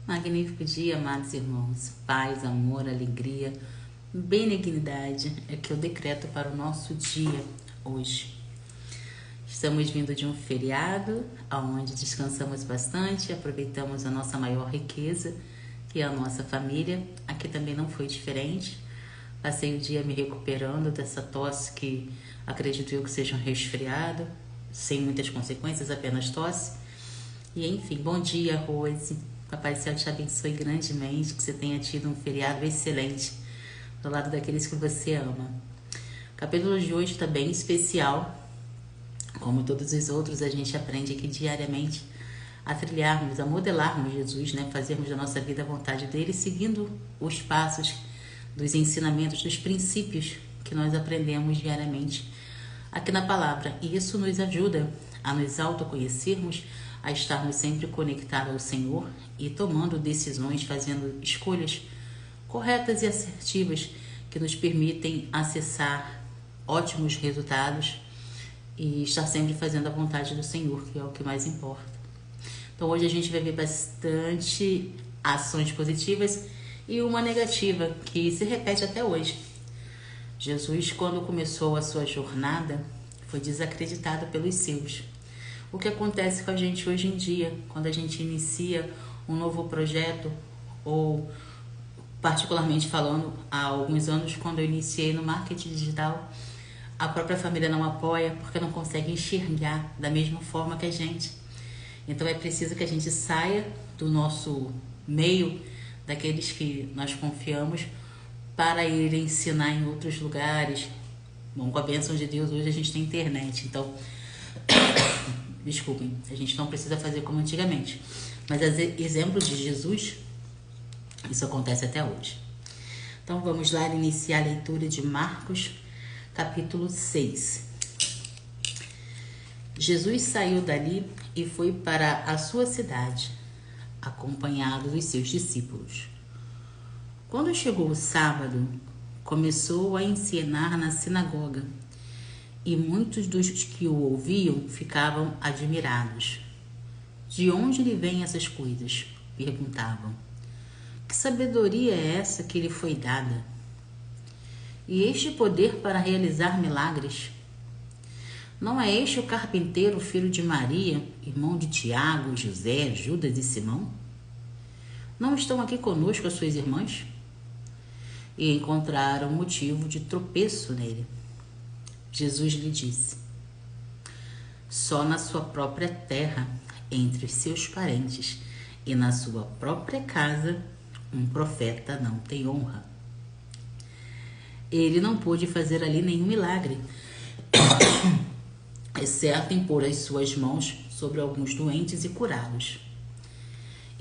Magnífico dia, amados irmãos. Paz, amor, alegria, benignidade é que eu decreto para o nosso dia hoje. Estamos vindo de um feriado, onde descansamos bastante, aproveitamos a nossa maior riqueza, que é a nossa família. Aqui também não foi diferente. Passei o dia me recuperando dessa tosse que acredito eu que seja um resfriado, sem muitas consequências, apenas tosse. E enfim, bom dia, Rose. Papai do Céu te abençoe grandemente, que você tenha tido um feriado excelente do lado daqueles que você ama. O capítulo de hoje está bem especial. Como todos os outros, a gente aprende aqui diariamente a trilharmos, a modelarmos Jesus, Fazermos da nossa vida a vontade dele, seguindo os passos dos ensinamentos, dos princípios que nós aprendemos diariamente aqui na palavra. E isso nos ajuda a nos autoconhecermos, a estarmos sempre conectados ao Senhor e tomando decisões, fazendo escolhas corretas e assertivas que nos permitem acessar ótimos resultados e estar sempre fazendo a vontade do Senhor, que é o que mais importa. Então hoje a gente vai ver bastante ações positivas e uma negativa que se repete até hoje. Jesus, quando começou a sua jornada, foi desacreditado pelos seus. O que acontece com a gente hoje em dia, quando a gente inicia um novo projeto, ou particularmente falando, há alguns anos, quando eu iniciei no marketing digital, a própria família não apoia porque não consegue enxergar da mesma forma que a gente. Então é preciso que a gente saia do nosso meio, daqueles que nós confiamos, para ir ensinar em outros lugares. Bom, com a bênção de Deus, hoje a gente tem internet, então desculpem, a gente não precisa fazer como antigamente. Mas exemplo de Jesus, isso acontece até hoje. Então vamos lá iniciar a leitura de Marcos, capítulo 6. Jesus saiu dali e foi para a sua cidade, acompanhado dos seus discípulos. Quando chegou o sábado, começou a ensinar na sinagoga, e muitos dos que o ouviam ficavam admirados. De onde lhe vêm essas coisas? Perguntavam. Que sabedoria é essa que lhe foi dada? E este poder para realizar milagres? Não é este o carpinteiro, filho de Maria, irmão de Tiago, José, Judas e Simão? Não estão aqui conosco as suas irmãs? E encontraram motivo de tropeço nele. Jesus lhe disse: só na sua própria terra, entre os seus parentes e na sua própria casa, um profeta não tem honra. Ele não pôde fazer ali nenhum milagre, exceto impor as suas mãos sobre alguns doentes e curá-los.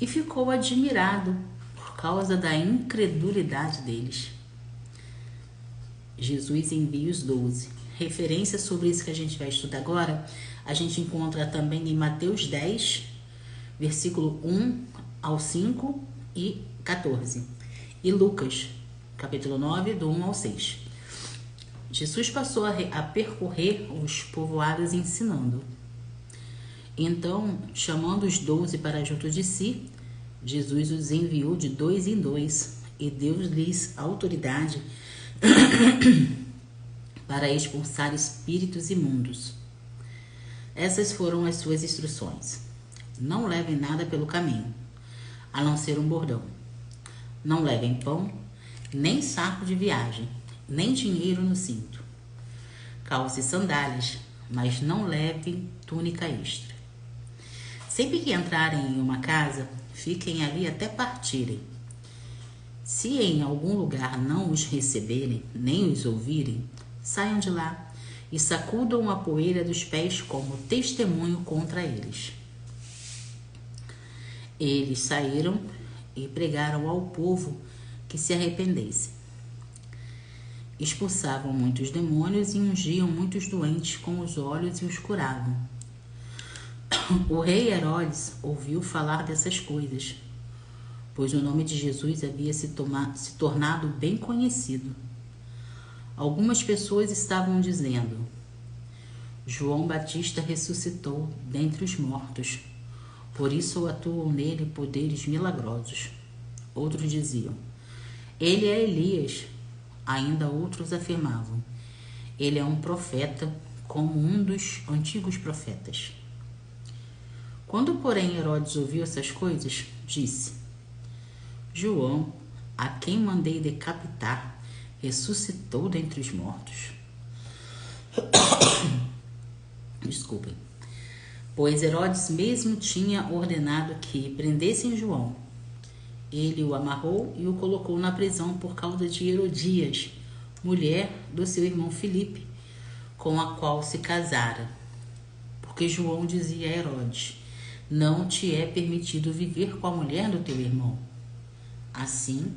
E ficou admirado por causa da incredulidade deles. Jesus envia os 12. Referência sobre isso que a gente vai estudar agora, a gente encontra também em Mateus 10, versículo 1 ao 5 e 14. E Lucas, capítulo 9, do 1 ao 6. Jesus passou a percorrer os povoados ensinando. Então, chamando os 12 para junto de si, Jesus os enviou de 2 em 2 e deu-lhes autoridade para expulsar espíritos imundos. Essas foram as suas instruções. Não levem nada pelo caminho, a não ser um bordão. Não levem pão, nem saco de viagem, nem dinheiro no cinto. Calce sandálias, mas não levem túnica extra. Sempre que entrarem em uma casa, fiquem ali até partirem. Se em algum lugar não os receberem, nem os ouvirem, saiam de lá e sacudam a poeira dos pés como testemunho contra eles. Eles saíram e pregaram ao povo que se arrependesse. Expulsavam muitos demônios e ungiam muitos doentes com os olhos e os curavam. O rei Herodes ouviu falar dessas coisas, pois o nome de Jesus havia se tornado bem conhecido. Algumas pessoas estavam dizendo: João Batista ressuscitou dentre os mortos. por isso atuam nele poderes milagrosos. Outros diziam: ele é Elias. Ainda outros afirmavam: ele é um profeta, como um dos antigos profetas. Quando, porém, Herodes ouviu essas coisas, disse: João, a quem mandei decapitar, ressuscitou dentre os mortos. Desculpem. Pois Herodes mesmo tinha ordenado que prendessem João. Ele o amarrou e o colocou na prisão por causa de Herodias, mulher do seu irmão Filipe, com a qual se casara. Porque João dizia a Herodes: não te é permitido viver com a mulher do teu irmão. Assim,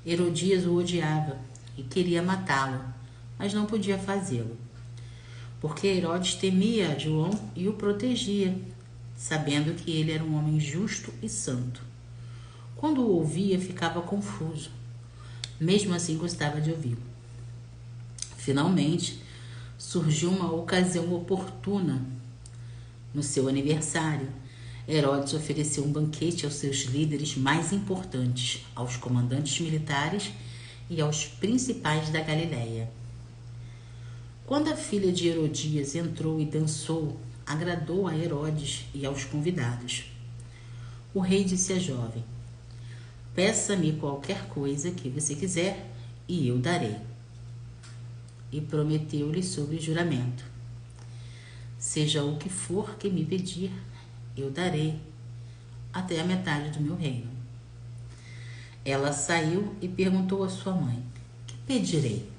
Herodias o odiava e queria matá-lo, mas não podia fazê-lo, porque Herodes temia João e o protegia, sabendo que ele era um homem justo e santo. Quando o ouvia, ficava confuso. Mesmo assim, gostava de ouvi-lo. Finalmente, surgiu uma ocasião oportuna. No seu aniversário, Herodes ofereceu um banquete aos seus líderes mais importantes, aos comandantes militares e aos principais da Galileia. Quando a filha de Herodias entrou e dançou, agradou a Herodes e aos convidados. O rei disse à jovem: peça-me qualquer coisa que você quiser e eu darei. E prometeu-lhe sob juramento: seja o que for que me pedir, eu darei, até a metade do meu reino. Ela saiu e perguntou à sua mãe: que pedirei?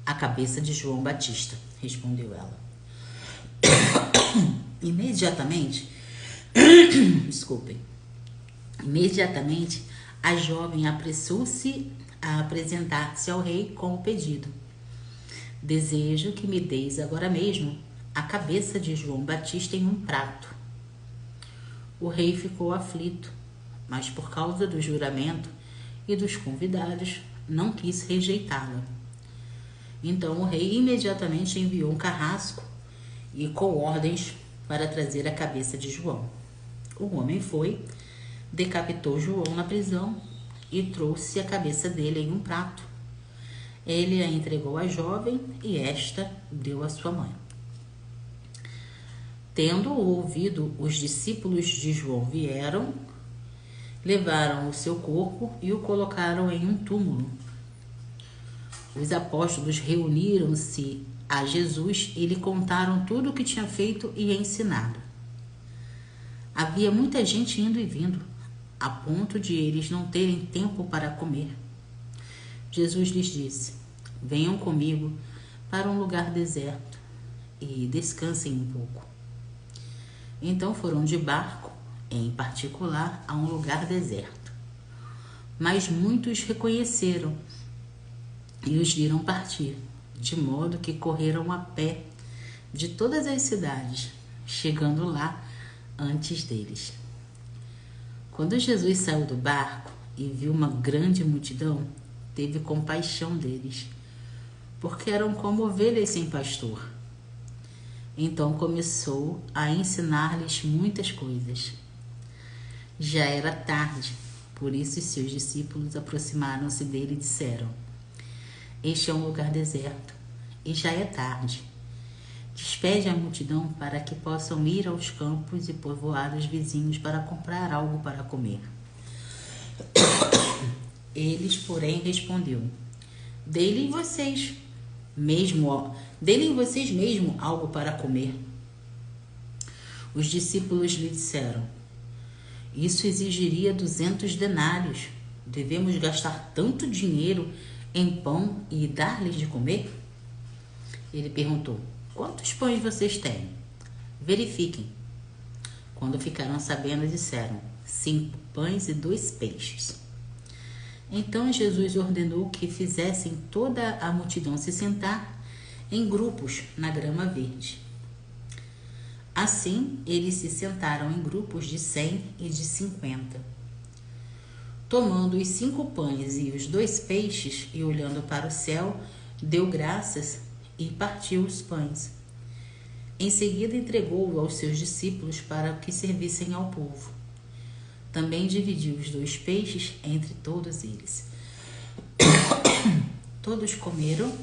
A cabeça de João Batista, respondeu ela. Imediatamente, a jovem apressou-se a apresentar-se ao rei com o pedido: desejo que me deis agora mesmo a cabeça de João Batista em um prato. O rei ficou aflito, mas por causa do juramento e dos convidados, não quis rejeitá-la. Então o rei imediatamente enviou um carrasco e com ordens para trazer a cabeça de João. O homem foi, decapitou João na prisão e trouxe a cabeça dele em um prato. Ele a entregou à jovem e esta deu à sua mãe. Tendo ouvido, os discípulos de João vieram, levaram o seu corpo e o colocaram em um túmulo. Os apóstolos reuniram-se a Jesus e lhe contaram tudo o que tinha feito e ensinado. Havia muita gente indo e vindo, a ponto de eles não terem tempo para comer. Jesus lhes disse: venham comigo para um lugar deserto e descansem um pouco. Então foram de barco, em particular, a um lugar deserto. Mas muitos reconheceram e os viram partir, de modo que correram a pé de todas as cidades, chegando lá antes deles. Quando Jesus saiu do barco e viu uma grande multidão, teve compaixão deles, porque eram como ovelhas sem pastor. Então começou a ensinar-lhes muitas coisas. Já era tarde, por isso os seus discípulos aproximaram-se dele e disseram: este é um lugar deserto e já é tarde. Despede a multidão para que possam ir aos campos e povoados vizinhos para comprar algo para comer. Eles, porém, responderam: Dê-lhe vocês mesmo algo para comer. Os discípulos lhe disseram: isso exigiria 200 denários. Devemos gastar tanto dinheiro em pão e dar-lhes de comer? Ele perguntou: quantos pães vocês têm? Verifiquem. Quando ficaram sabendo, disseram: 5 pães e 2 peixes. Então Jesus ordenou que fizessem toda a multidão se sentar em grupos na grama verde. Assim, eles se sentaram em grupos de 100 e de 50. Tomando os 5 pães e os 2 peixes e olhando para o céu, deu graças e partiu os pães. Em seguida, entregou-o aos seus discípulos para que servissem ao povo. Também dividiu os 2 peixes entre todos eles. Todos comeram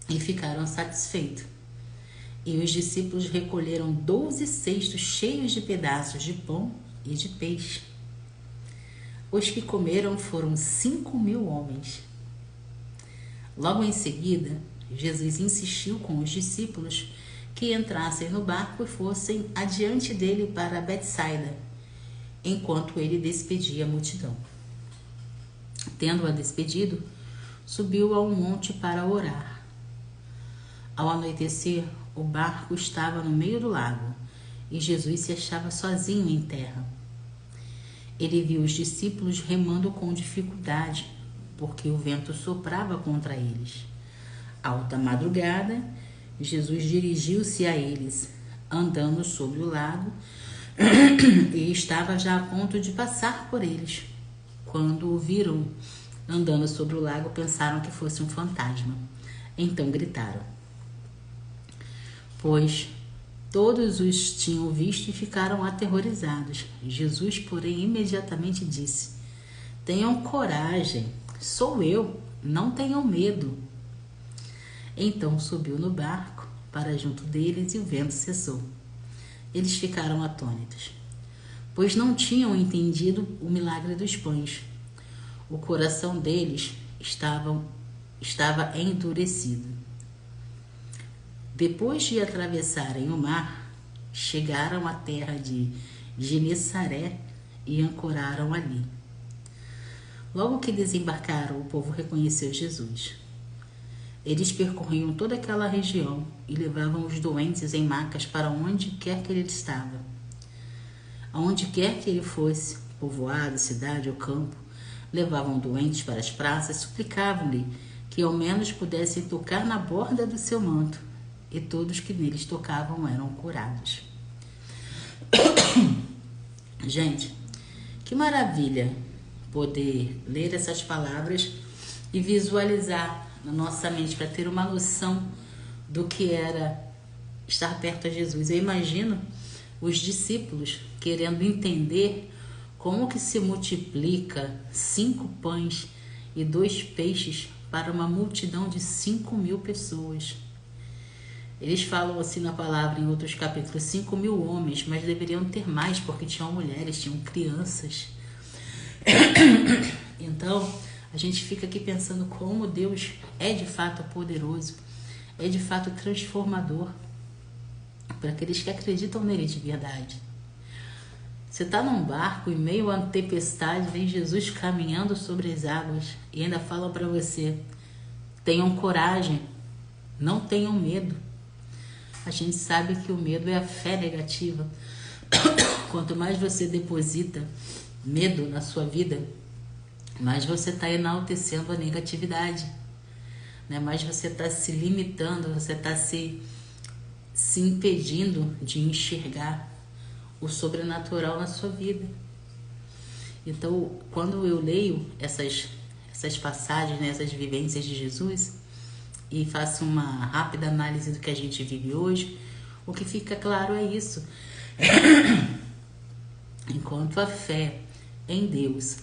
e ficaram satisfeitos. E os discípulos recolheram 12 cestos cheios de pedaços de pão e de peixe. Os que comeram foram 5.000 homens. Logo em seguida, Jesus insistiu com os discípulos que entrassem no barco e fossem adiante dele para Betsaida, enquanto ele despedia a multidão. Tendo-a despedido, subiu a um monte para orar. Ao anoitecer, o barco estava no meio do lago e Jesus se achava sozinho em terra. Ele viu os discípulos remando com dificuldade, porque o vento soprava contra eles. Alta madrugada, Jesus dirigiu-se a eles, andando sobre o lago, e estava já a ponto de passar por eles. Quando o viram andando sobre o lago, pensaram que fosse um fantasma. Então gritaram, pois todos os tinham visto e ficaram aterrorizados. Jesus, porém, imediatamente disse, tenham coragem, sou eu, não tenham medo. Então subiu no barco para junto deles e o vento cessou. Eles ficaram atônitos, pois não tinham entendido o milagre dos pães. O coração deles estava endurecido. Depois de atravessarem o mar, chegaram à terra de Genesaré e ancoraram ali. Logo que desembarcaram, o povo reconheceu Jesus. Eles percorriam toda aquela região e levavam os doentes em macas para onde quer que ele estava. Aonde quer que ele fosse, povoado, cidade ou campo, levavam doentes para as praças, suplicavam-lhe que ao menos pudessem tocar na borda do seu manto, e todos que neles tocavam eram curados. Gente, que maravilha poder ler essas palavras e visualizar na nossa mente para ter uma noção do que era estar perto de Jesus. Eu imagino os discípulos querendo entender como que se multiplica 5 pães e 2 peixes para uma multidão de 5.000 pessoas. Eles falam assim na palavra em outros capítulos, 5.000 homens, mas deveriam ter mais porque tinham mulheres, tinham crianças. Então, a gente fica aqui pensando como Deus é de fato poderoso, é de fato transformador para aqueles que acreditam nele de verdade. Você está num barco em meio a uma tempestade, vem Jesus caminhando sobre as águas e ainda fala para você, tenham coragem, não tenham medo. A gente sabe que o medo é a fé negativa. Quanto mais você deposita medo na sua vida, mais você está enaltecendo a negatividade, né? Mais você está se limitando, você está se impedindo de enxergar o sobrenatural na sua vida. Então, quando eu leio essas passagens, né, essas vivências de Jesus, e faço uma rápida análise do que a gente vive hoje, o que fica claro é isso. Enquanto a fé em Deus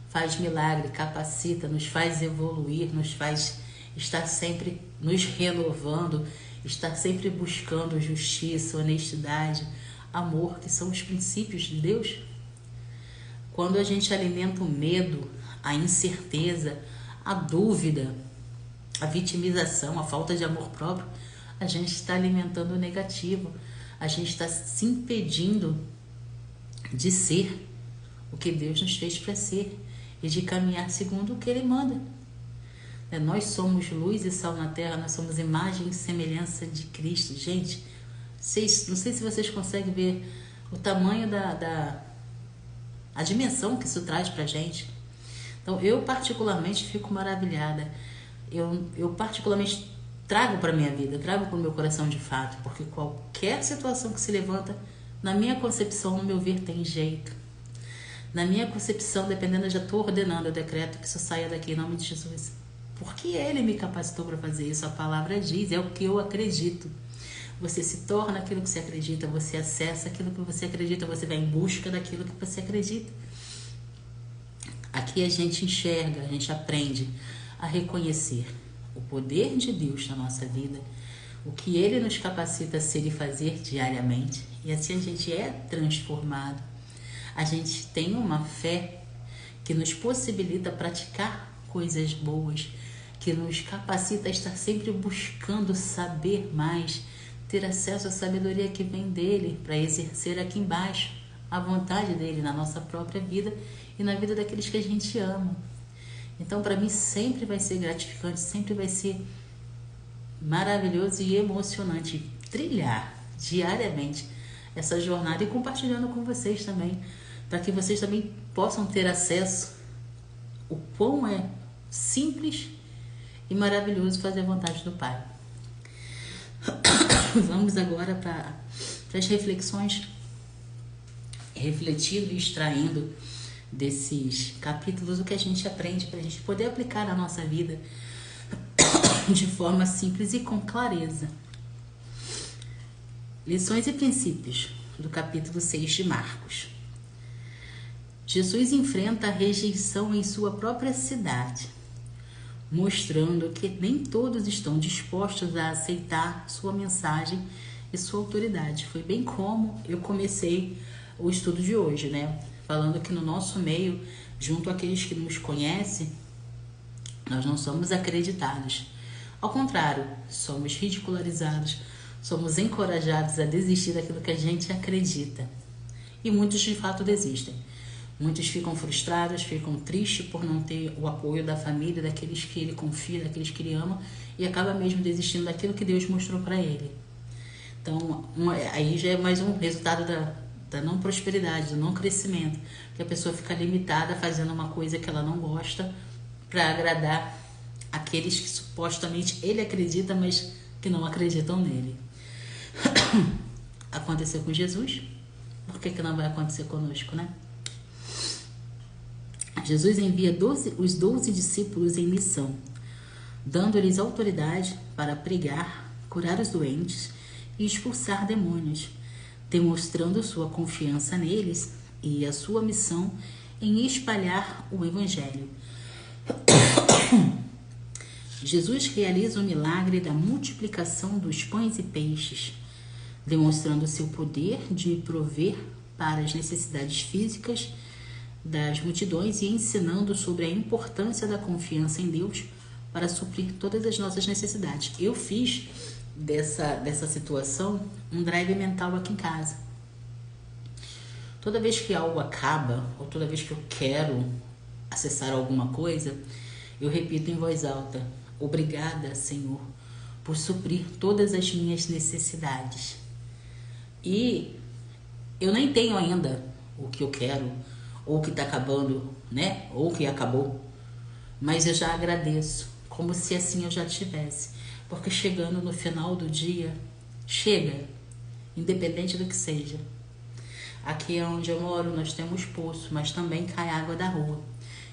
faz milagre, capacita, nos faz evoluir, nos faz estar sempre nos renovando, estar sempre buscando justiça, honestidade, amor, que são os princípios de Deus. Quando a gente alimenta o medo, a incerteza, a dúvida, a vitimização, a falta de amor próprio, a gente está alimentando o negativo, a gente está se impedindo de ser o que Deus nos fez para ser e de caminhar segundo o que Ele manda. Nós somos luz e sal na terra, nós somos imagem e semelhança de Cristo. Gente, não sei se vocês conseguem ver o tamanho a dimensão que isso traz para a gente. Então, eu particularmente fico maravilhada. Eu particularmente trago para a minha vida, trago para o meu coração de fato, porque qualquer situação que se levanta, na minha concepção, no meu ver, tem jeito. Na minha concepção, dependendo, eu já estou ordenando, eu decreto que isso saia daqui em nome de Jesus. Porque Ele me capacitou para fazer isso, a palavra diz, é o que eu acredito. você se torna aquilo que você acredita, você acessa aquilo que você acredita, você vai em busca daquilo que você acredita. Aqui a gente enxerga, a gente aprende a reconhecer o poder de Deus na nossa vida, o que Ele nos capacita a ser e fazer diariamente, e assim a gente é transformado. A gente tem uma fé que nos possibilita praticar coisas boas, que nos capacita a estar sempre buscando saber mais, ter acesso à sabedoria que vem dele, para exercer aqui embaixo a vontade dele na nossa própria vida e na vida daqueles que a gente ama. Então, para mim, sempre vai ser gratificante, sempre vai ser maravilhoso e emocionante trilhar diariamente essa jornada e compartilhando com vocês também, para que vocês também possam ter acesso o quão é simples e maravilhoso fazer a vontade do Pai. Vamos agora para as reflexões, refletindo e extraindo desses capítulos o que a gente aprende para a gente poder aplicar na nossa vida de forma simples e com clareza. Lições e princípios do capítulo 6 de Marcos. Jesus enfrenta a rejeição em sua própria cidade, mostrando que nem todos estão dispostos a aceitar sua mensagem e sua autoridade. Foi bem como eu comecei o estudo de hoje, né? Falando que no nosso meio, junto àqueles que nos conhecem, nós não somos acreditados. Ao contrário, somos ridicularizados, somos encorajados a desistir daquilo que a gente acredita. E muitos de fato desistem. Muitos ficam frustrados, ficam tristes por não ter o apoio da família, daqueles que ele confia, daqueles que ele ama, e acaba mesmo desistindo daquilo que Deus mostrou para ele. Então, aí já é mais um resultado da não prosperidade, do não crescimento, que a pessoa fica limitada fazendo uma coisa que ela não gosta para agradar aqueles que supostamente ele acredita, mas que não acreditam nele. Aconteceu com Jesus, por que não vai acontecer conosco, né? Jesus envia os 12 discípulos em missão, dando-lhes autoridade para pregar, curar os doentes e expulsar demônios, demonstrando sua confiança neles e a sua missão em espalhar o Evangelho. Jesus realiza o milagre da multiplicação dos pães e peixes, demonstrando seu poder de prover para as necessidades físicas das multidões e ensinando sobre a importância da confiança em Deus para suprir todas as nossas necessidades. Eu fiz dessa situação um drive mental aqui em casa. Toda vez que algo acaba, ou toda vez que eu quero acessar alguma coisa, eu repito em voz alta: obrigada, Senhor, por suprir todas as minhas necessidades. E eu nem tenho ainda o que eu quero, ou que está acabando, né? Ou que acabou. Mas eu já agradeço, como se assim eu já tivesse. Porque chegando no final do dia, chega, independente do que seja. Aqui é onde eu moro, nós temos poço, mas também cai água da rua.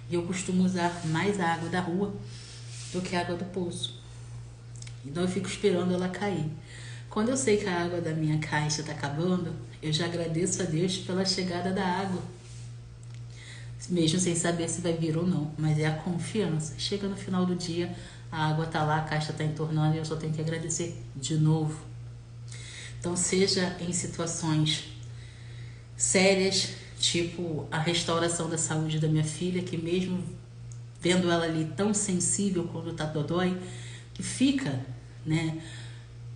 E eu costumo usar mais a água da rua do que a água do poço. Então eu fico esperando ela cair. Quando eu sei que a água da minha caixa está acabando, eu já agradeço a Deus pela chegada da água. Mesmo sem saber se vai vir ou não, mas é a confiança. Chega no final do dia, a água está lá, a caixa está entornando e eu só tenho que agradecer de novo. Então, seja em situações sérias, tipo a restauração da saúde da minha filha, que mesmo vendo ela ali tão sensível quando tá dodói, que fica, né,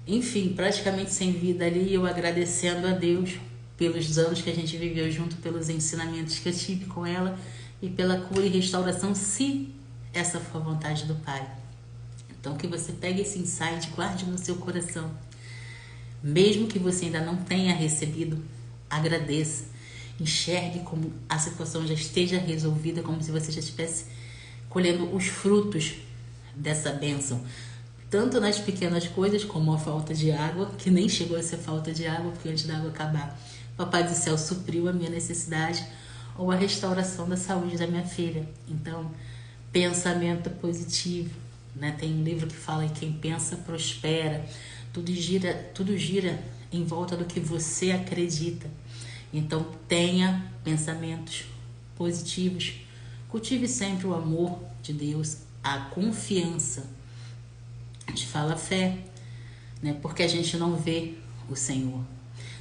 enfim, praticamente sem vida ali, eu agradecendo a Deus pelos anos que a gente viveu junto, pelos ensinamentos que eu tive com ela e pela cura e restauração, se essa for a vontade do Pai. Então, que você pegue esse insight, guarde no seu coração. Mesmo que você ainda não tenha recebido, agradeça. Enxergue como a situação já esteja resolvida, como se você já estivesse colhendo os frutos dessa bênção. Tanto nas pequenas coisas, como a falta de água, que nem chegou a ser falta de água, porque antes da água acabar, Papai do Céu supriu a minha necessidade, ou a restauração da saúde da minha filha. Então, pensamento positivo, né? Tem um livro que fala que quem pensa prospera. Tudo gira em volta do que você acredita. Então tenha pensamentos positivos. Cultive sempre o amor de Deus, a confiança. A gente fala fé, né? Porque a gente não vê o Senhor.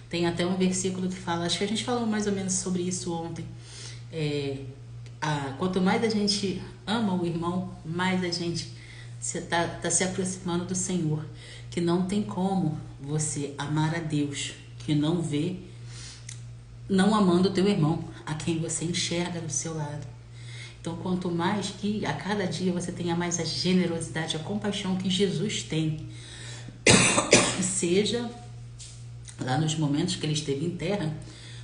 Tem até um versículo que fala, acho que a gente falou mais ou menos sobre isso ontem. Quanto mais a gente ama o irmão, mais a gente tá se aproximando do Senhor. Que não tem como você amar a Deus que não vê, não amando o teu irmão, a quem você enxerga do seu lado. Então, quanto mais que a cada dia você tenha mais a generosidade, a compaixão que Jesus tem, seja lá nos momentos que ele esteve em terra,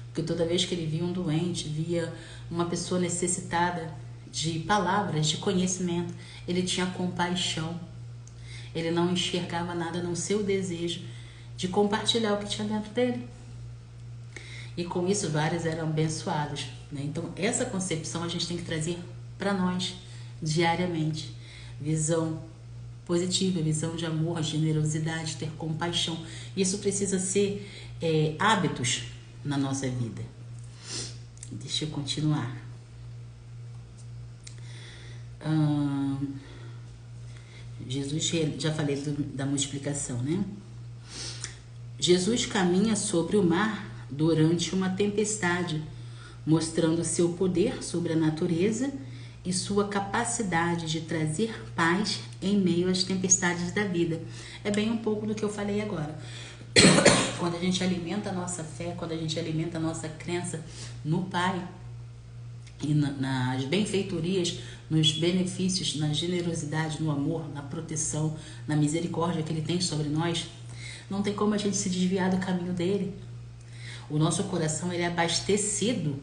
porque toda vez que ele via um doente, via uma pessoa necessitada de palavras, de conhecimento, ele tinha compaixão. Ele não enxergava nada a não ser o desejo de compartilhar o que tinha dentro dele. E com isso vários eram abençoados, né? Então essa concepção a gente tem que trazer para nós diariamente. Visão positiva, visão de amor, generosidade, ter compaixão. Isso precisa ser hábitos na nossa vida. Deixa eu continuar. Jesus, já falei da multiplicação, né? Jesus caminha sobre o mar durante uma tempestade, mostrando seu poder sobre a natureza e sua capacidade de trazer paz em meio às tempestades da vida. É bem um pouco do que eu falei agora. Quando a gente alimenta a nossa fé, quando a gente alimenta a nossa crença no Pai e nas benfeitorias, nos benefícios, na generosidade, no amor, na proteção, na misericórdia que Ele tem sobre nós, não tem como a gente se desviar do caminho dele. O nosso coração ele é abastecido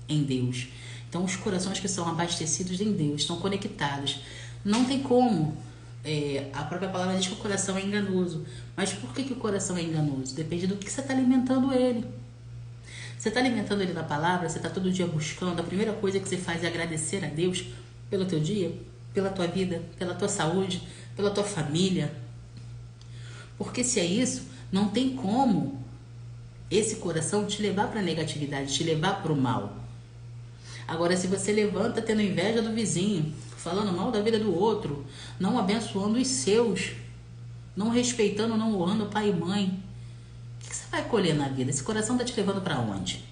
em Deus. Então, os corações que são abastecidos em Deus, estão conectados. Não tem como. A própria palavra diz que o coração é enganoso. Mas por que o coração é enganoso? Depende do que você está alimentando ele. Você está alimentando ele na palavra, você está todo dia buscando. A primeira coisa que você faz é agradecer a Deus pelo teu dia, pela tua vida, pela tua saúde, pela tua família. Porque se é isso, não tem como esse coração te levar para a negatividade, te levar para o mal. Agora, se você levanta tendo inveja do vizinho, falando mal da vida do outro, não abençoando os seus, não respeitando, não honrando pai e mãe, o que você vai colher na vida? Esse coração está te levando para onde?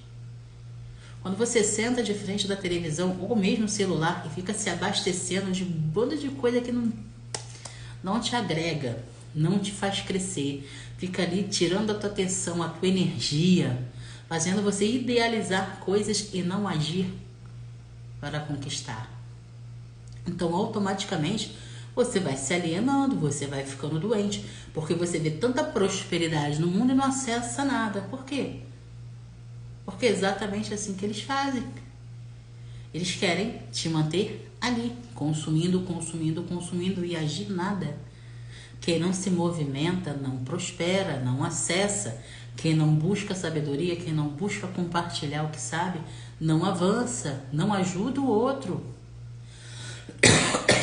Quando você senta de frente da televisão ou mesmo celular e fica se abastecendo de um bando de coisa que não te agrega, não te faz crescer, fica ali tirando a tua atenção, a tua energia, fazendo você idealizar coisas e não agir para conquistar. Então, automaticamente, você vai se alienando, você vai ficando doente, porque você vê tanta prosperidade no mundo e não acessa nada. Por quê? Porque é exatamente assim que eles fazem. Eles querem te manter ali, consumindo e agir nada. Quem não se movimenta não prospera, não acessa. Quem não busca sabedoria, quem não busca compartilhar o que sabe, não avança, não ajuda o outro.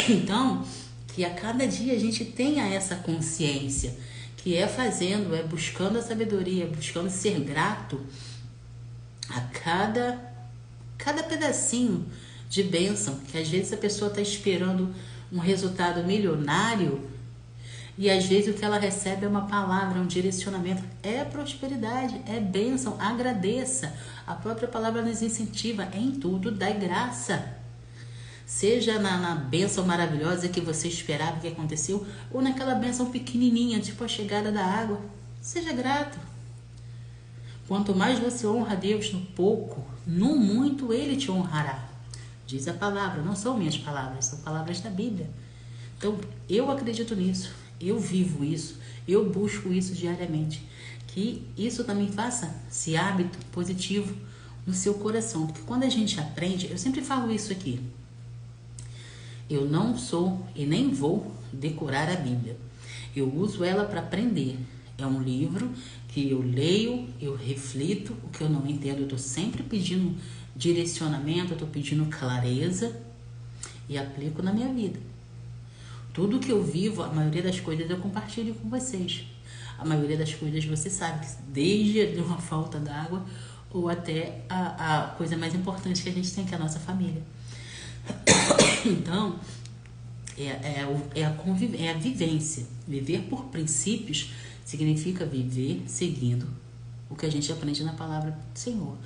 Então, que a cada dia a gente tenha essa consciência, que é fazendo, é buscando a sabedoria, buscando ser grato a cada pedacinho de bênção, que às vezes a pessoa está esperando um resultado milionário e às vezes o que ela recebe é uma palavra, um direcionamento, é prosperidade, é bênção, agradeça. A própria palavra nos incentiva, em tudo dai graça. Seja na bênção maravilhosa que você esperava que aconteceu, ou naquela bênção pequenininha, tipo a chegada da água. Seja grato. Quanto mais você honra a Deus no pouco, no muito Ele te honrará. Diz a palavra, não são minhas palavras, são palavras da Bíblia. Então, eu acredito nisso, eu vivo isso, eu busco isso diariamente. Que isso também faça esse hábito positivo no seu coração. Porque quando a gente aprende, eu sempre falo isso aqui, eu não sou e nem vou decorar a Bíblia. Eu uso ela para aprender. É um livro que eu leio, eu reflito, o que eu não entendo, eu estou sempre pedindo direcionamento, eu estou pedindo clareza e aplico na minha vida. Tudo que eu vivo, a maioria das coisas eu compartilho com vocês. a maioria das coisas você sabe, desde uma falta d'água ou até a coisa mais importante que a gente tem, que é a nossa família. Então, é a vivência. Viver por princípios significa viver seguindo o que a gente aprende na palavra do Senhor.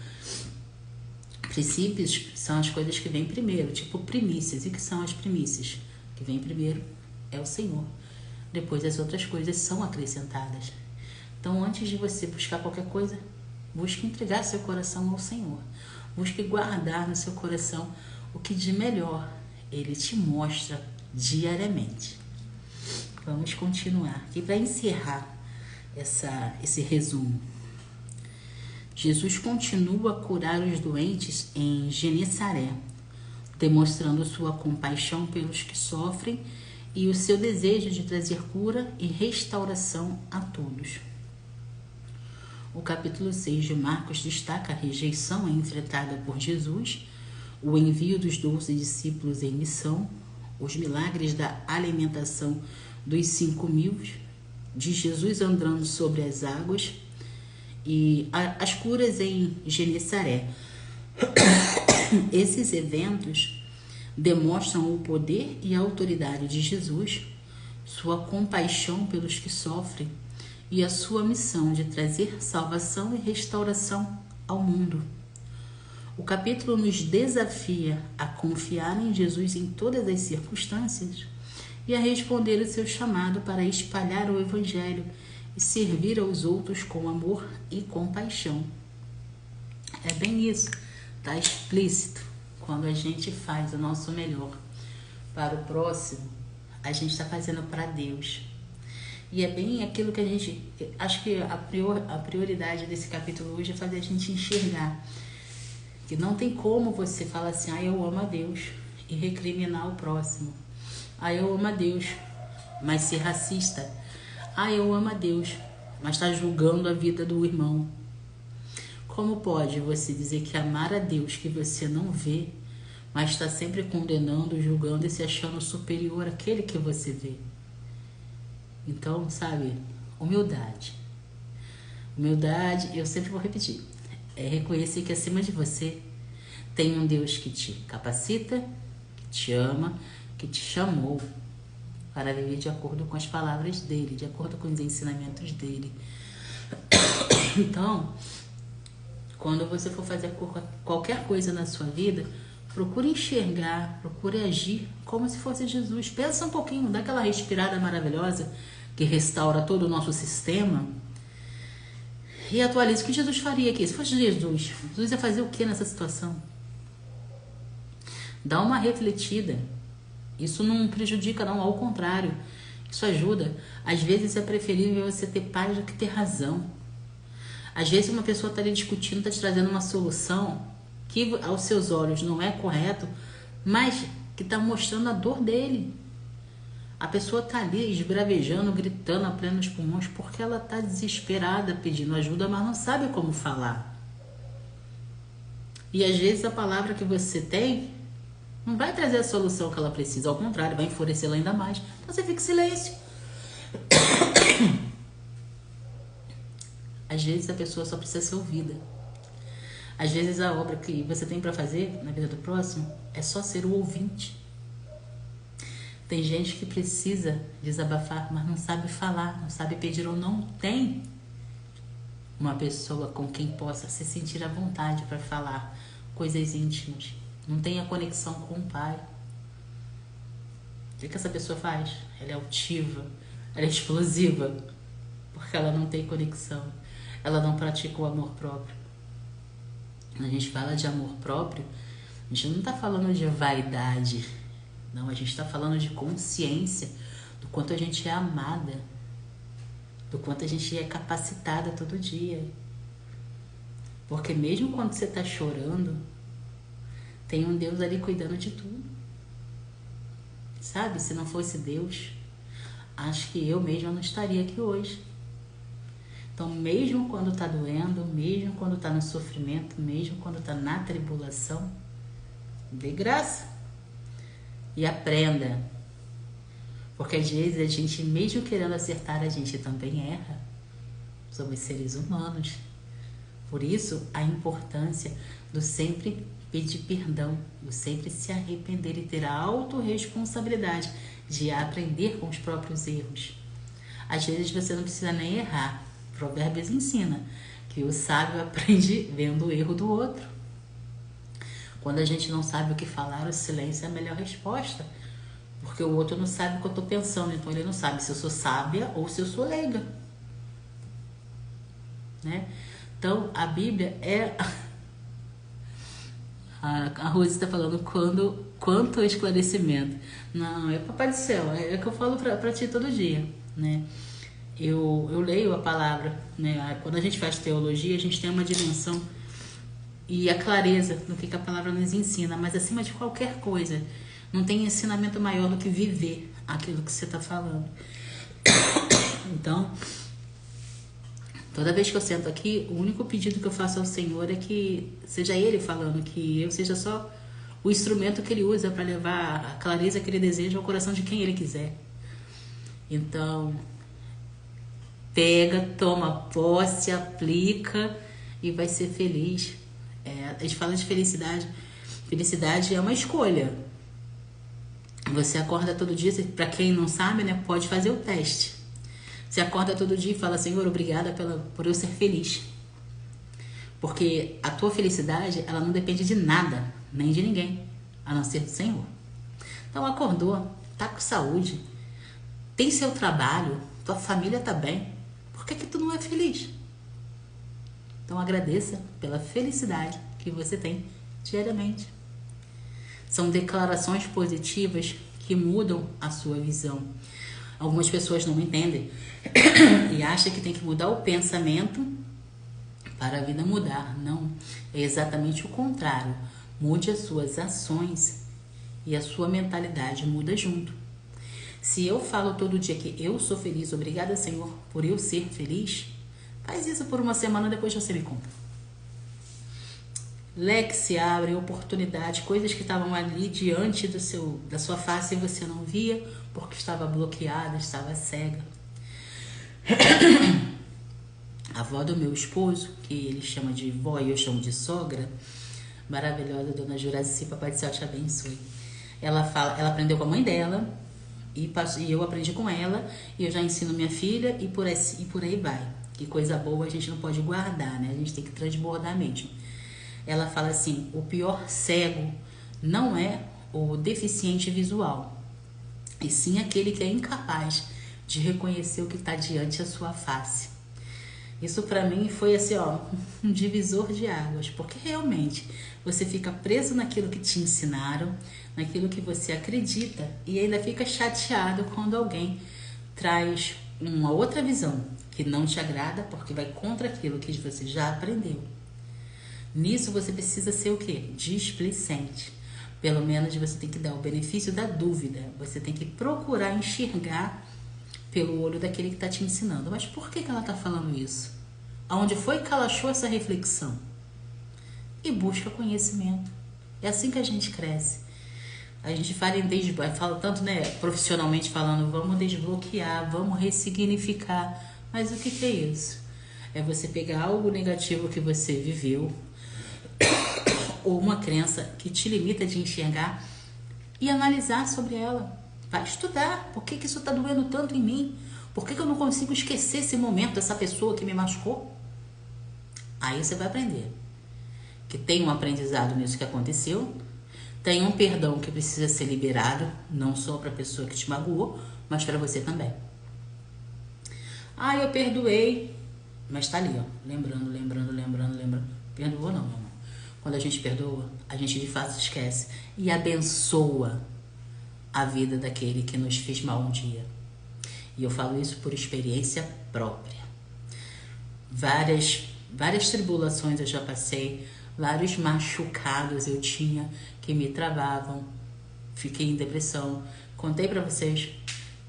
Princípios são as coisas que vêm primeiro, tipo primícias. E o que são as primícias? O que vem primeiro é o Senhor. Depois as outras coisas são acrescentadas. Então, antes de você buscar qualquer coisa, busque entregar seu coração ao Senhor. Busque guardar no seu coração o que de melhor Ele te mostra diariamente. Vamos continuar aqui para encerrar esse resumo. Jesus continua a curar os doentes em Genesaré, demonstrando sua compaixão pelos que sofrem e o seu desejo de trazer cura e restauração a todos. O capítulo 6 de Marcos destaca a rejeição enfrentada por Jesus, o envio dos 12 discípulos em missão, os milagres da alimentação dos 5.000, de Jesus andando sobre as águas e as curas em Genesaré. Esses eventos demonstram o poder e a autoridade de Jesus, sua compaixão pelos que sofrem e a sua missão de trazer salvação e restauração ao mundo. O capítulo nos desafia a confiar em Jesus em todas as circunstâncias e a responder o seu chamado para espalhar o Evangelho e servir aos outros com amor e compaixão. É bem isso, está explícito. Quando a gente faz o nosso melhor para o próximo, a gente está fazendo para Deus. E é bem aquilo que a gente... Acho que a prioridade desse capítulo hoje é fazer a gente enxergar que não tem como você falar assim, eu amo a Deus, e recriminar o próximo. Eu amo a Deus, mas ser racista. Eu amo a Deus, mas está julgando a vida do irmão. Como pode você dizer que amar a Deus que você não vê, mas está sempre condenando, julgando e se achando superior àquele que você vê? Então, sabe, humildade. Humildade, eu sempre vou repetir, é reconhecer que acima de você tem um Deus que te capacita, que te ama, que te chamou para viver de acordo com as palavras dele, de acordo com os ensinamentos dele. Então, quando você for fazer qualquer coisa na sua vida, procure enxergar, procure agir como se fosse Jesus. Pensa um pouquinho, dá aquela respirada maravilhosa que restaura todo o nosso sistema e atualize o que Jesus faria aqui. Se fosse Jesus ia fazer o que nessa situação? Dá uma refletida. Isso não prejudica, não, ao contrário, isso ajuda. Às vezes é preferível você ter paz do que ter razão. Às vezes uma pessoa está ali discutindo, está te trazendo uma solução que aos seus olhos não é correto, mas que está mostrando a dor dele. A pessoa está ali esbravejando, gritando a plenos pulmões porque ela está desesperada, pedindo ajuda, mas não sabe como falar. E às vezes a palavra que você tem não vai trazer a solução que ela precisa, ao contrário, vai enfurecê-la ainda mais. Então você fica em silêncio. Às vezes a pessoa só precisa ser ouvida. Às vezes a obra que você tem para fazer na vida do próximo é só ser o ouvinte. Tem gente que precisa desabafar, mas não sabe falar, não sabe pedir ou não tem uma pessoa com quem possa se sentir à vontade para falar coisas íntimas. Não tem a conexão com o Pai. O que essa pessoa faz? Ela é altiva, ela é explosiva, porque ela não tem conexão. Ela não pratica o amor próprio. Quando a gente fala de amor próprio, a gente não está falando de vaidade. Não, a gente está falando de consciência do quanto a gente é amada, do quanto a gente é capacitada todo dia. Porque mesmo quando você está chorando, tem um Deus ali cuidando de tudo. Sabe, se não fosse Deus, acho que eu mesma não estaria aqui hoje. Então, mesmo quando está doendo, mesmo quando está no sofrimento, mesmo quando está na tribulação, dê graça e aprenda. Porque às vezes a gente, mesmo querendo acertar, a gente também erra. somos seres humanos. Por isso, a importância do sempre pedir perdão, do sempre se arrepender e ter a autorresponsabilidade de aprender com os próprios erros. Às vezes você não precisa nem errar. Provérbios ensina que o sábio aprende vendo o erro do outro. Quando a gente não sabe o que falar, o silêncio é a melhor resposta. Porque o outro não sabe o que eu estou pensando, então ele não sabe se eu sou sábia ou se eu sou leiga. Né? Então, a Bíblia é... A Rose está falando quanto ao esclarecimento. Não, é Papai do Céu, é o que eu falo para ti todo dia, né? Eu leio a palavra, né? Quando a gente faz teologia, a gente tem uma dimensão e a clareza do que a palavra nos ensina, mas acima de qualquer coisa, não tem ensinamento maior do que viver aquilo que você está falando. Então, toda vez que eu sento aqui, o único pedido que eu faço ao Senhor é que seja Ele falando, que eu seja só o instrumento que Ele usa para levar a clareza que Ele deseja ao coração de quem Ele quiser. Então, pega, toma posse, aplica e vai ser feliz. A gente fala de felicidade. Felicidade é uma escolha. Você acorda todo dia, para quem não sabe, né, pode fazer o teste. Você acorda todo dia e fala: Senhor, obrigada por eu ser feliz. Porque a tua felicidade, ela não depende de nada, nem de ninguém, a não ser do Senhor. Então acordou, tá com saúde, tem seu trabalho, tua família tá bem. Por que tu não é feliz? Então agradeça pela felicidade que você tem diariamente. São declarações positivas que mudam a sua visão. Algumas pessoas não entendem e acham que tem que mudar o pensamento para a vida mudar. Não, é exatamente o contrário. Mude as suas ações e a sua mentalidade muda junto. Se eu falo todo dia que eu sou feliz, obrigada, Senhor, por eu ser feliz, faz isso por uma semana, depois você me conta. Leques se abrem, oportunidades, coisas que estavam ali diante da sua face e você não via porque estava bloqueada, estava cega. A avó do meu esposo, que ele chama de vó e eu chamo de sogra, maravilhosa, dona Juraci, Papai do Céu te abençoe. Ela aprendeu com a mãe dela e eu aprendi com ela e eu já ensino minha filha e por aí vai. Que coisa boa a gente não pode guardar, né? A gente tem que transbordar mesmo. Ela fala assim: o pior cego não é o deficiente visual, e sim aquele que é incapaz de reconhecer o que está diante da sua face. Isso para mim foi assim, um divisor de águas, porque realmente você fica preso naquilo que te ensinaram, naquilo que você acredita, e ainda fica chateado quando alguém traz uma outra visão que não te agrada, porque vai contra aquilo que você já aprendeu. Nisso você precisa ser o quê? Displicente. Pelo menos você tem que dar o benefício da dúvida. Você tem que procurar enxergar pelo olho daquele que está te ensinando. Mas por que ela está falando isso? Aonde foi que ela achou essa reflexão? E busca conhecimento. É assim que a gente cresce. A gente fala tanto, né, profissionalmente falando, vamos desbloquear, vamos ressignificar. Mas o que é isso? É você pegar algo negativo que você viveu, ou uma crença que te limita de enxergar, e analisar sobre ela. Vai estudar. Por que isso está doendo tanto em mim? Por que eu não consigo esquecer esse momento, essa pessoa que me machucou? Aí você vai aprender que tem um aprendizado nisso que aconteceu, tem um perdão que precisa ser liberado, não só para a pessoa que te magoou, mas para você também. Eu perdoei, mas tá ali, lembrando. Perdoou não, meu amor. Quando a gente perdoa, a gente de fato esquece e abençoa a vida daquele que nos fez mal um dia. E eu falo isso por experiência própria. Várias tribulações eu já passei, vários machucados eu tinha que me travavam. Fiquei em depressão. Contei pra vocês.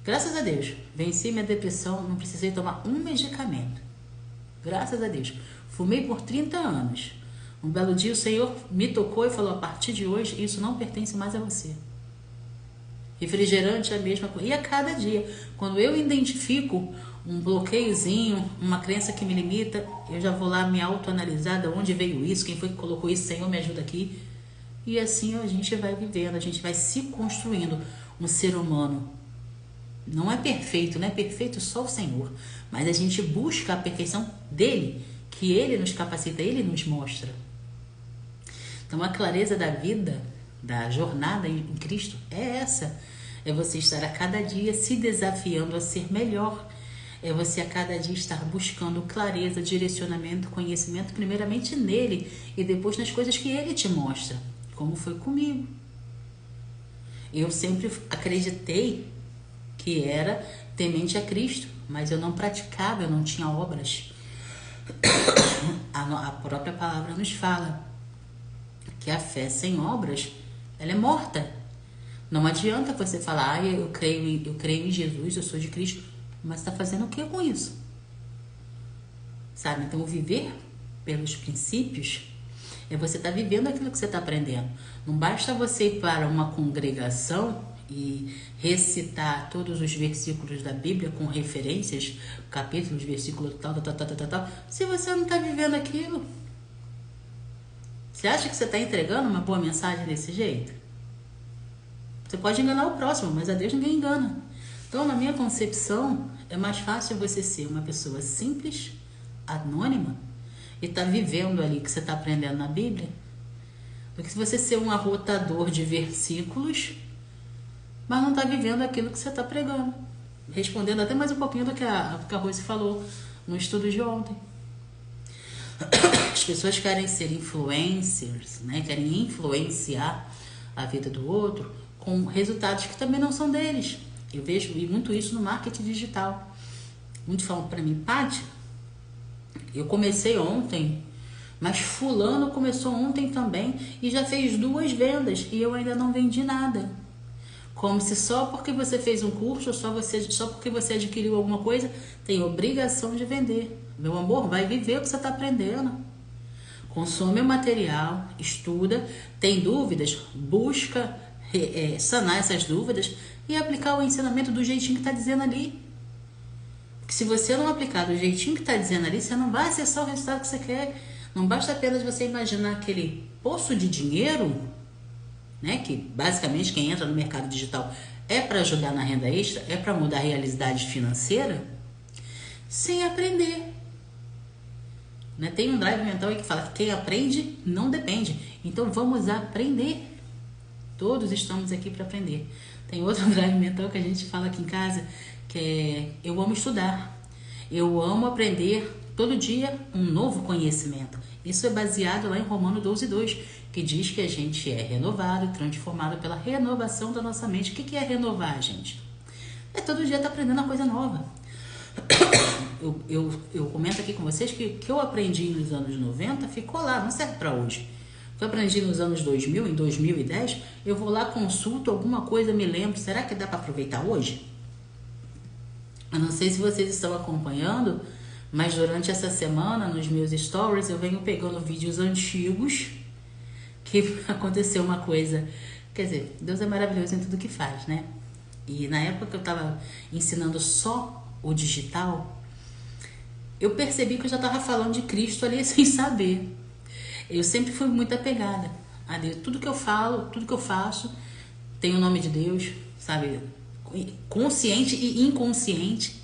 Graças a Deus, venci minha depressão, não precisei tomar um medicamento. Graças a Deus. Fumei por 30 anos. Um belo dia o Senhor me tocou e falou: a partir de hoje, isso não pertence mais a você. Refrigerante é a mesma coisa. E a cada dia, quando eu identifico um bloqueiozinho, uma crença que me limita, eu já vou lá me autoanalisar de onde veio isso, quem foi que colocou isso, Senhor, me ajuda aqui. E assim a gente vai vivendo, a gente vai se construindo um ser humano. Não é perfeito, não é perfeito só o Senhor, mas a gente busca a perfeição dele, que ele nos capacita, ele nos mostra. Então a clareza da vida, da jornada em Cristo é essa. É você estar a cada dia se desafiando a ser melhor. É você a cada dia estar buscando clareza, direcionamento, conhecimento, primeiramente nele e depois nas coisas que ele te mostra, como foi comigo. Eu sempre acreditei que era temente a Cristo, mas eu não praticava, eu não tinha obras. A própria palavra nos fala que a fé sem obras, ela é morta. Não adianta você falar, eu creio em Jesus, eu sou de Cristo, mas está fazendo o que com isso? Sabe? Então, o viver pelos princípios é você estar vivendo aquilo que você está aprendendo. Não basta você ir para uma congregação e recitar todos os versículos da Bíblia com referências, capítulos, versículos, tal, se você não está vivendo aquilo. Você acha que você está entregando uma boa mensagem desse jeito? Você pode enganar o próximo, mas a Deus ninguém engana. Então, na minha concepção, é mais fácil você ser uma pessoa simples, anônima, e estar vivendo ali o que você está aprendendo na Bíblia, do que se você ser um arrotador de versículos, mas não está vivendo aquilo que você está pregando. Respondendo até mais um pouquinho do que a Rose falou no estudo de ontem. As pessoas querem ser influencers, né? Querem influenciar a vida do outro com resultados que também não são deles. Eu vejo muito isso no marketing digital. Muitos falam para mim, Paty, eu comecei ontem, mas fulano começou ontem também e já fez 2 vendas e eu ainda não vendi nada. Como se só porque você fez um curso, só porque você adquiriu alguma coisa, tem obrigação de vender. Meu amor, vai viver o que você está aprendendo. Consome o material, estuda, tem dúvidas, busca sanar essas dúvidas e aplicar o ensinamento do jeitinho que está dizendo ali. Porque se você não aplicar do jeitinho que está dizendo ali, você não vai acessar o resultado que você quer. Não basta apenas você imaginar aquele poço de dinheiro, né, que basicamente quem entra no mercado digital é para ajudar na renda extra, é para mudar a realidade financeira, sem aprender. Né? Tem um drive mental aí que fala que quem aprende não depende. Então vamos aprender. Todos estamos aqui para aprender. Tem outro drive mental que a gente fala aqui em casa, que é eu amo estudar. Eu amo aprender todo dia um novo conhecimento. Isso é baseado lá em Romanos 12:2, que diz que a gente é renovado, transformado pela renovação da nossa mente. O que é renovar, gente? É todo dia estar aprendendo uma coisa nova. Eu comento aqui com vocês que o que eu aprendi nos anos 90 ficou lá, não serve para hoje. O que eu aprendi nos anos 2000, em 2010, eu vou lá, consulto alguma coisa, me lembro. Será que dá para aproveitar hoje? Eu não sei se vocês estão acompanhando, mas durante essa semana, nos meus stories, eu venho pegando vídeos antigos que aconteceu uma coisa. Quer dizer, Deus é maravilhoso em tudo que faz, né? E na época que eu estava ensinando só o digital, eu percebi que eu já estava falando de Cristo ali sem saber. Eu sempre fui muito apegada a Deus. Tudo que eu falo, tudo que eu faço, tem o nome de Deus, sabe? Consciente e inconsciente.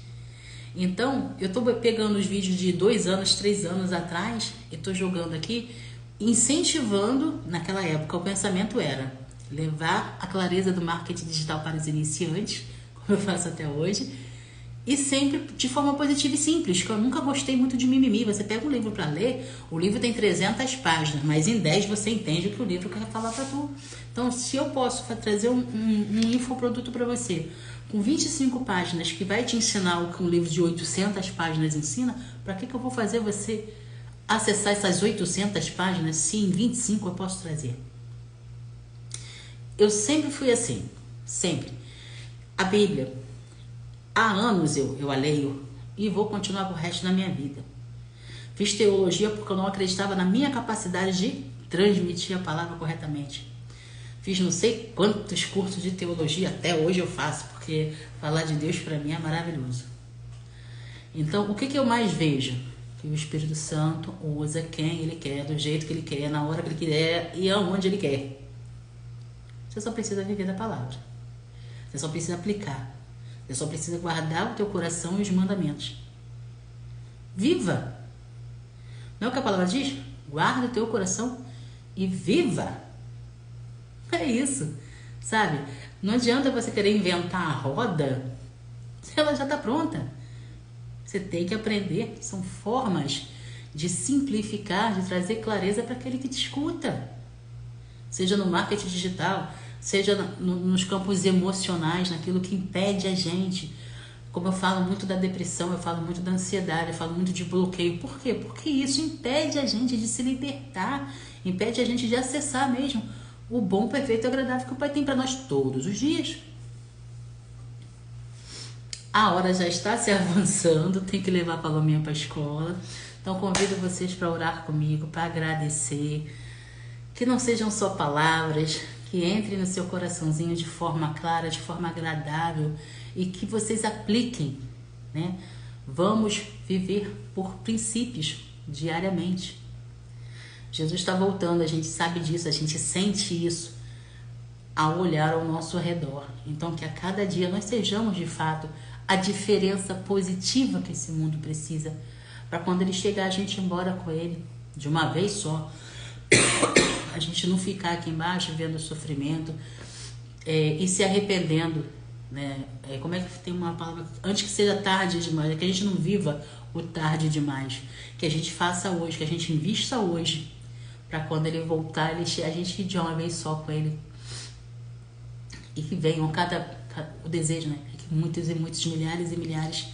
Então, eu estou pegando os vídeos de 2 anos, 3 anos atrás, e estou jogando aqui, incentivando, naquela época, o pensamento era levar a clareza do marketing digital para os iniciantes, como eu faço até hoje, e sempre de forma positiva e simples, que eu nunca gostei muito de mimimi. Você pega um livro para ler, o livro tem 300 páginas, mas em 10 você entende o que o livro quer falar para tu. Então, se eu posso trazer um infoproduto para você, com 25 páginas, que vai te ensinar o que um livro de 800 páginas ensina, para que eu vou fazer você acessar essas 800 páginas se em 25 eu posso trazer? Eu sempre fui assim, sempre. A Bíblia, há anos eu a leio e vou continuar pro resto da minha vida. Fiz teologia porque eu não acreditava na minha capacidade de transmitir a palavra corretamente. Fiz não sei quantos cursos de teologia, até hoje eu faço, porque falar de Deus para mim é maravilhoso. Então, o que eu mais vejo? Que o Espírito Santo usa quem Ele quer, do jeito que Ele quer, na hora que Ele quer e aonde Ele quer. Você só precisa viver da palavra. Você só precisa aplicar. Você só precisa guardar o teu coração e os mandamentos. Viva! Não é o que a palavra diz? Guarda o teu coração e viva! É isso, sabe? Não adianta você querer inventar a roda, ela já está pronta. Você tem que aprender. São formas de simplificar, de trazer clareza para aquele que te escuta. Seja no marketing digital, seja nos campos emocionais, naquilo que impede a gente. Como eu falo muito da depressão, eu falo muito da ansiedade, eu falo muito de bloqueio. Por quê? Porque isso impede a gente de se libertar, impede a gente de acessar mesmo o bom, perfeito e agradável que o Pai tem para nós todos os dias. A hora já está se avançando, tem que levar a Palominha para a escola. Então convido vocês para orar comigo, para agradecer. Que não sejam só palavras, que entrem no seu coraçãozinho de forma clara, de forma agradável e que vocês apliquem, né? Vamos viver por princípios diariamente. Jesus está voltando, a gente sabe disso, a gente sente isso ao olhar ao nosso redor. Então que a cada dia nós sejamos de fato a diferença positiva que esse mundo precisa, para quando ele chegar a gente ir embora com ele de uma vez só. A gente não ficar aqui embaixo vendo o sofrimento e se arrependendo, né? Como é que tem uma palavra? Antes que seja tarde demais, que a gente não viva o tarde demais, que a gente faça hoje, que a gente invista hoje, para quando ele voltar, a gente ir de uma vez só com ele. E que venham o desejo, né? Que muitos e muitos, milhares e milhares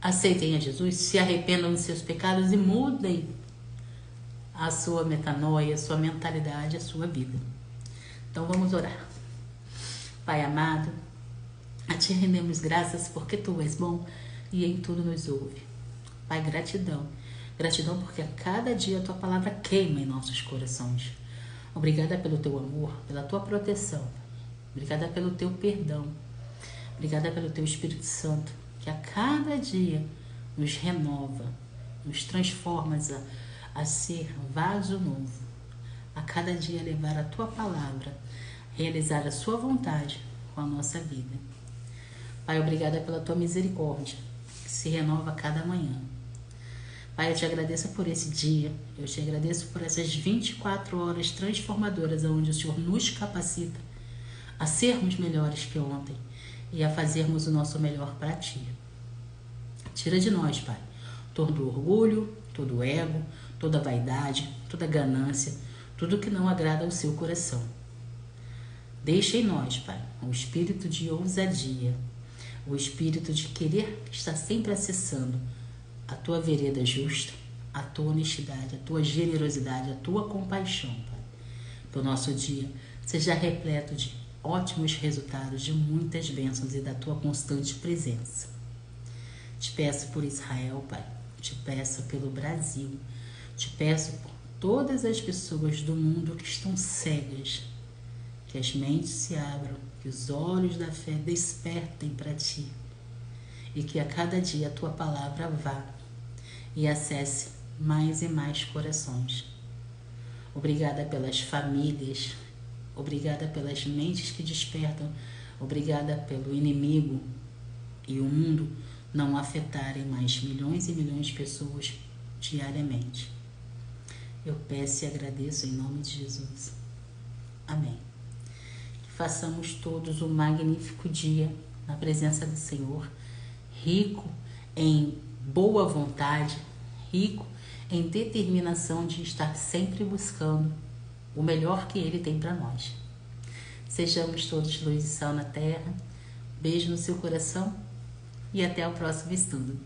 aceitem a Jesus, se arrependam dos seus pecados e mudem a sua metanoia, a sua mentalidade, a sua vida. Então vamos orar. Pai amado, a Ti rendemos graças porque Tu és bom e em tudo nos ouve. Pai, gratidão. Gratidão porque a cada dia a Tua palavra queima em nossos corações. Obrigada pelo Teu amor, pela Tua proteção. Obrigada pelo Teu perdão. Obrigada pelo Teu Espírito Santo, que a cada dia nos renova, nos transforma a ser vaso novo, a cada dia levar a Tua palavra, realizar a Sua vontade com a nossa vida. Pai, obrigada pela Tua misericórdia, que se renova a cada manhã. Pai, eu Te agradeço por esse dia, eu Te agradeço por essas 24 horas transformadoras onde o Senhor nos capacita a sermos melhores que ontem e a fazermos o nosso melhor para Ti. Tira de nós, Pai, todo orgulho, todo ego, toda vaidade, toda ganância, tudo que não agrada ao Seu coração. Deixa em nós, Pai, o espírito de ousadia, o espírito de querer estar sempre acessando a Tua vereda justa, a Tua honestidade, a Tua generosidade, a Tua compaixão, Pai. Que o nosso dia seja repleto de ótimos resultados, de muitas bênçãos e da Tua constante presença. Te peço por Israel, Pai. Te peço pelo Brasil. Te peço por todas as pessoas do mundo que estão cegas. Que as mentes se abram, que os olhos da fé despertem para Ti. E que a cada dia a Tua palavra vá e acesse mais e mais corações. Obrigada pelas famílias. Obrigada pelas mentes que despertam. Obrigada pelo inimigo e o mundo não afetarem mais milhões e milhões de pessoas diariamente. Eu peço e agradeço em nome de Jesus. Amém. Que façamos todos um magnífico dia na presença do Senhor, rico em boa vontade, rico em determinação de estar sempre buscando o melhor que Ele tem para nós. Sejamos todos luz e sal na terra. Beijo no seu coração e até o próximo estudo.